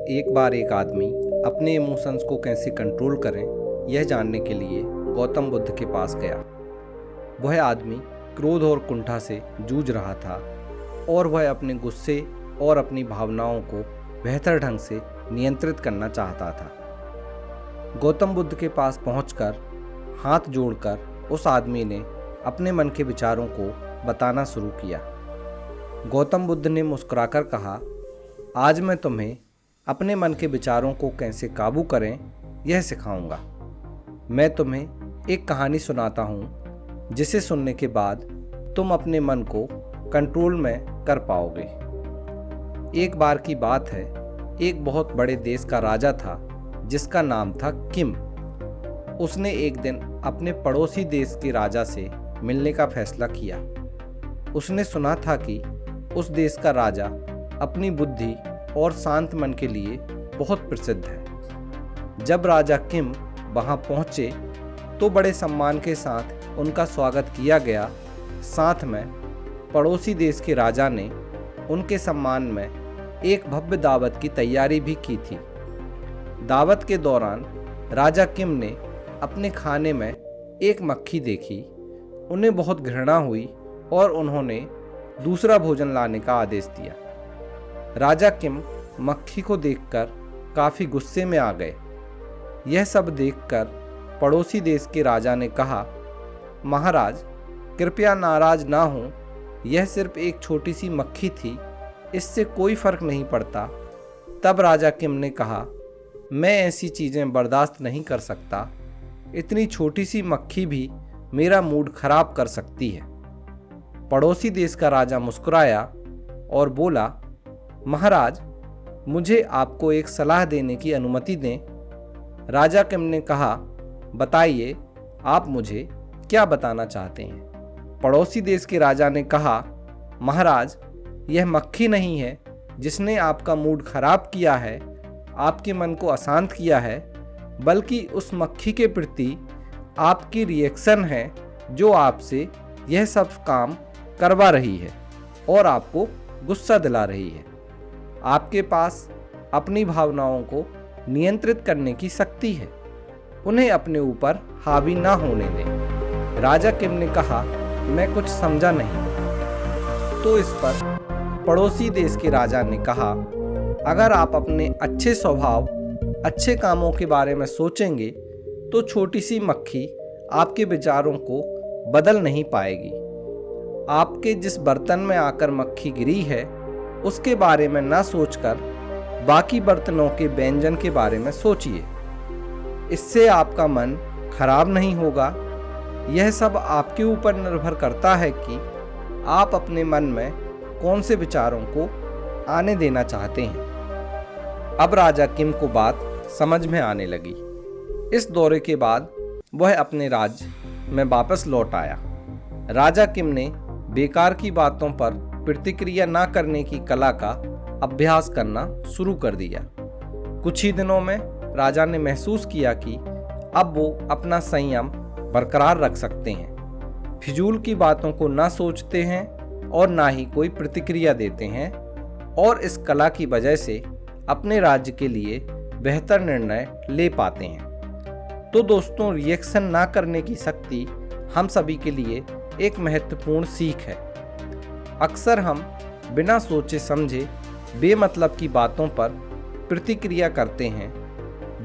एक बार एक आदमी अपने इमोशंस को कैसे कंट्रोल करें यह जानने के लिए गौतम बुद्ध के पास गया। वह आदमी क्रोध और कुंठा से जूझ रहा था और वह अपने गुस्से और अपनी भावनाओं को बेहतर ढंग से नियंत्रित करना चाहता था। गौतम बुद्ध के पास पहुंचकर हाथ जोड़कर उस आदमी ने अपने मन के विचारों को बताना शुरू किया। गौतम बुद्ध ने मुस्कुराकर कहा, आज मैं तुम्हें अपने मन के विचारों को कैसे काबू करें यह सिखाऊंगा। मैं तुम्हें एक कहानी सुनाता हूँ जिसे सुनने के बाद तुम अपने मन को कंट्रोल में कर पाओगे। एक बार की बात है, एक बहुत बड़े देश का राजा था जिसका नाम था किम। उसने एक दिन अपने पड़ोसी देश के राजा से मिलने का फैसला किया। उसने सुना था कि उस देश का राजा अपनी बुद्धि और शांत मन के लिए बहुत प्रसिद्ध है। जब राजा किम वहां पहुंचे तो बड़े सम्मान के साथ उनका स्वागत किया गया। साथ में पड़ोसी देश के राजा ने उनके सम्मान में एक भव्य दावत की तैयारी भी की थी। दावत के दौरान राजा किम ने अपने खाने में एक मक्खी देखी। उन्हें बहुत घृणा हुई और उन्होंने दूसरा भोजन लाने का आदेश दिया। राजा किम मक्खी को देखकर काफी गुस्से में आ गए। यह सब देखकर पड़ोसी देश के राजा ने कहा, महाराज कृपया नाराज ना हो, यह सिर्फ एक छोटी सी मक्खी थी, इससे कोई फर्क नहीं पड़ता। तब राजा किम ने कहा, मैं ऐसी चीजें बर्दाश्त नहीं कर सकता। इतनी छोटी सी मक्खी भी मेरा मूड खराब कर सकती है। पड़ोसी देश का राजा मुस्कुराया और बोला, महाराज मुझे आपको एक सलाह देने की अनुमति दें। राजा किम ने कहा, बताइए आप मुझे क्या बताना चाहते हैं। पड़ोसी देश के राजा ने कहा, महाराज यह मक्खी नहीं है जिसने आपका मूड खराब किया है, आपके मन को अशांत किया है, बल्कि उस मक्खी के प्रति आपकी रिएक्शन है जो आपसे यह सब काम करवा रही है और आपको गुस्सा दिला रही है। आपके पास अपनी भावनाओं को नियंत्रित करने की शक्ति है, उन्हें अपने ऊपर हावी ना होने दें। राजा किम ने कहा, मैं कुछ समझा नहीं। तो इस पर पड़ोसी देश के राजा ने कहा, अगर आप अपने अच्छे स्वभाव, अच्छे कामों के बारे में सोचेंगे तो छोटी सी मक्खी आपके विचारों को बदल नहीं पाएगी। आपके जिस बर्तन में आकर मक्खी गिरी है उसके बारे में ना सोचकर बाकी बर्तनों के व्यंजन के बारे में सोचिए। इससे आपका मन खराब नहीं होगा। यह सब आपके ऊपर निर्भर करता है कि आप अपने मन में कौन से विचारों को आने देना चाहते हैं। अब राजा किम को बात समझ में आने लगी। इस दौरे के बाद वह अपने राज्य में वापस लौट आया। राजा किम ने बेकार की बातों पर प्रतिक्रिया ना करने की कला का अभ्यास करना शुरू कर दिया। कुछ ही दिनों में राजा ने महसूस किया कि अब वो अपना संयम बरकरार रख सकते हैं, फिजूल की बातों को ना सोचते हैं और ना ही कोई प्रतिक्रिया देते हैं, और इस कला की वजह से अपने राज्य के लिए बेहतर निर्णय ले पाते हैं। तो दोस्तों, रिएक्शन ना करने की शक्ति हम सभी के लिए एक महत्वपूर्ण सीख है। अक्सर हम बिना सोचे समझे बेमतलब की बातों पर प्रतिक्रिया करते हैं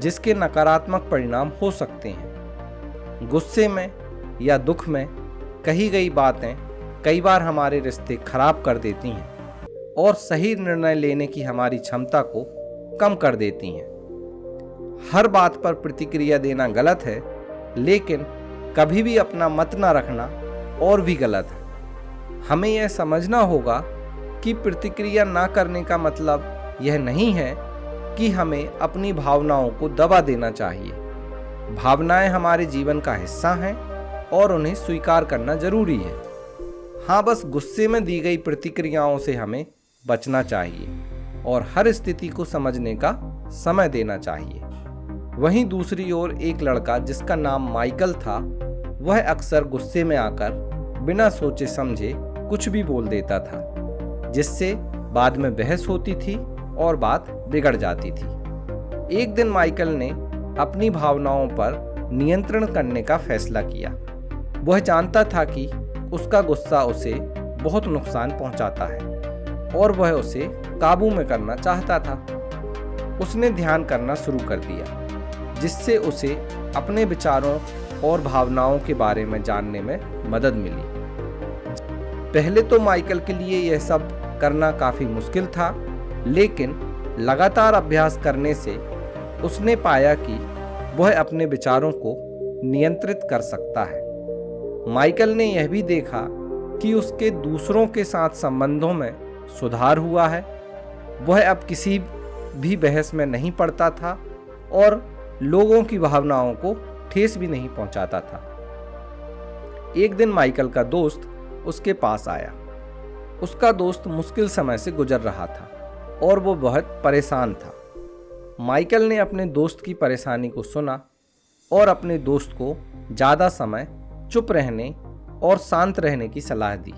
जिसके नकारात्मक परिणाम हो सकते हैं। गुस्से में या दुख में कही गई बातें कई बार हमारे रिश्ते खराब कर देती हैं और सही निर्णय लेने की हमारी क्षमता को कम कर देती हैं। हर बात पर प्रतिक्रिया देना गलत है, लेकिन कभी भी अपना मत ना रखना और भी गलत है। हमें यह समझना होगा कि प्रतिक्रिया ना करने का मतलब यह नहीं है कि हमें अपनी भावनाओं को दबा देना चाहिए। भावनाएं हमारे जीवन का हिस्सा हैं और उन्हें स्वीकार करना जरूरी है। हाँ, बस गुस्से में दी गई प्रतिक्रियाओं से हमें बचना चाहिए और हर स्थिति को समझने का समय देना चाहिए। वहीं दूसरी ओर एक लड़का जिसका नाम माइकल था, वह अक्सर गुस्से में आकर बिना सोचे समझे कुछ भी बोल देता था, जिससे बाद में बहस होती थी और बात बिगड़ जाती थी। एक दिन माइकल ने अपनी भावनाओं पर नियंत्रण करने का फैसला किया। वह जानता था कि उसका गुस्सा उसे बहुत नुकसान पहुंचाता है और वह उसे काबू में करना चाहता था। उसने ध्यान करना शुरू कर दिया, जिससे उसे अपने विचारों और भावनाओं के बारे में जानने में मदद मिली। पहले तो माइकल के लिए यह सब करना काफ़ी मुश्किल था, लेकिन लगातार अभ्यास करने से उसने पाया कि वह अपने विचारों को नियंत्रित कर सकता है। माइकल ने यह भी देखा कि उसके दूसरों के साथ संबंधों में सुधार हुआ है। वह अब किसी भी बहस में नहीं पड़ता था और लोगों की भावनाओं को ठेस भी नहीं पहुंचाता था। एक दिन माइकल का दोस्त उसके पास आया। उसका दोस्त मुश्किल समय से गुजर रहा था और वो बहुत परेशान था। माइकल ने अपने दोस्त की परेशानी को सुना और अपने दोस्त को ज़्यादा समय चुप रहने और शांत रहने की सलाह दी।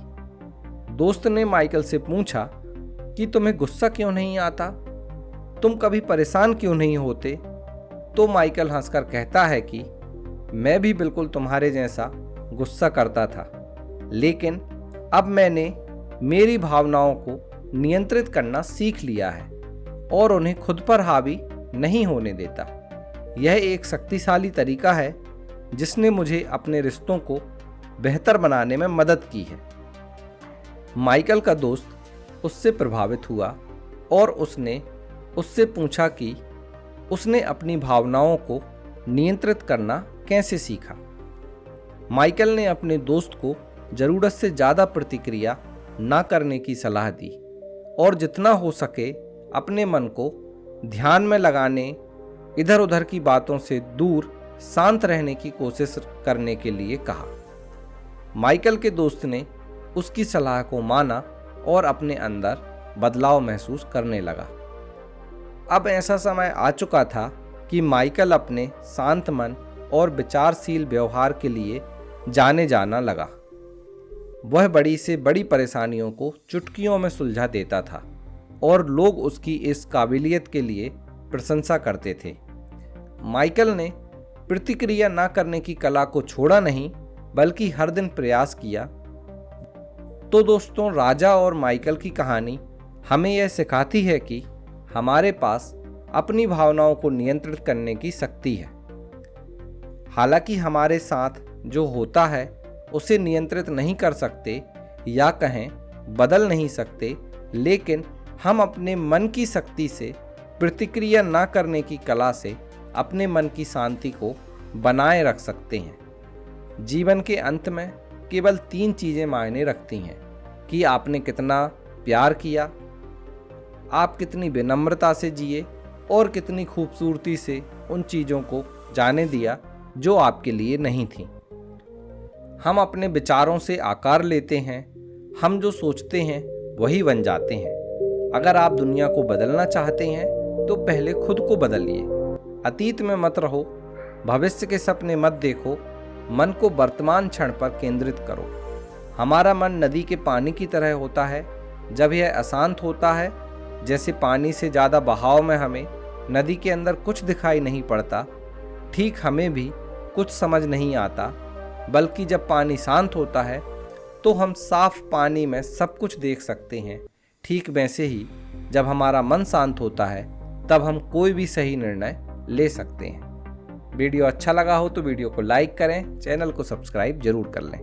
दोस्त ने माइकल से पूछा कि तुम्हें गुस्सा क्यों नहीं आता? तुम कभी परेशान क्यों नहीं होते? तो माइकल हंसकर कहता है कि मैं भी बिल्कुल तुम्हारे जैसा गुस्सा करता था, लेकिन अब मैंने मेरी भावनाओं को नियंत्रित करना सीख लिया है और उन्हें खुद पर हावी नहीं होने देता। यह एक शक्तिशाली तरीका है जिसने मुझे अपने रिश्तों को बेहतर बनाने में मदद की है। माइकल का दोस्त उससे प्रभावित हुआ और उसने उससे पूछा कि उसने अपनी भावनाओं को नियंत्रित करना कैसे सीखा। माइकल ने अपने दोस्त को ज़रूरत से ज़्यादा प्रतिक्रिया ना करने की सलाह दी और जितना हो सके अपने मन को ध्यान में लगाने, इधर उधर की बातों से दूर शांत रहने की कोशिश करने के लिए कहा। माइकल के दोस्त ने उसकी सलाह को माना और अपने अंदर बदलाव महसूस करने लगा। अब ऐसा समय आ चुका था कि माइकल अपने शांत मन और विचारशील व्यवहार के लिए जाने जाना लगा। वह बड़ी से बड़ी परेशानियों को चुटकियों में सुलझा देता था और लोग उसकी इस काबिलियत के लिए प्रशंसा करते थे। माइकल ने प्रतिक्रिया ना करने की कला को छोड़ा नहीं, बल्कि हर दिन प्रयास किया। तो दोस्तों, राजा और माइकल की कहानी हमें यह सिखाती है कि हमारे पास अपनी भावनाओं को नियंत्रित करने की शक्ति है। हालांकि हमारे साथ जो होता है उसे नियंत्रित नहीं कर सकते या कहें बदल नहीं सकते, लेकिन हम अपने मन की शक्ति से प्रतिक्रिया ना करने की कला से अपने मन की शांति को बनाए रख सकते हैं। जीवन के अंत में केवल 3 चीज़ें मायने रखती हैं कि आपने कितना प्यार किया, आप कितनी विनम्रता से जिए और कितनी खूबसूरती से उन चीज़ों को जाने दिया जो आपके लिए नहीं थी। हम अपने विचारों से आकार लेते हैं, हम जो सोचते हैं वही बन जाते हैं। अगर आप दुनिया को बदलना चाहते हैं तो पहले खुद को बदलिए। अतीत में मत रहो, भविष्य के सपने मत देखो, मन को वर्तमान क्षण पर केंद्रित करो। हमारा मन नदी के पानी की तरह होता है। जब यह अशांत होता है, जैसे पानी से ज़्यादा बहाव में हमें नदी के अंदर कुछ दिखाई नहीं पड़ता, ठीक हमें भी कुछ समझ नहीं आता, बल्कि जब पानी शांत होता है तो हम साफ पानी में सब कुछ देख सकते हैं। ठीक वैसे ही जब हमारा मन शांत होता है तब हम कोई भी सही निर्णय ले सकते हैं। वीडियो अच्छा लगा हो तो वीडियो को लाइक करें, चैनल को सब्सक्राइब जरूर कर लें।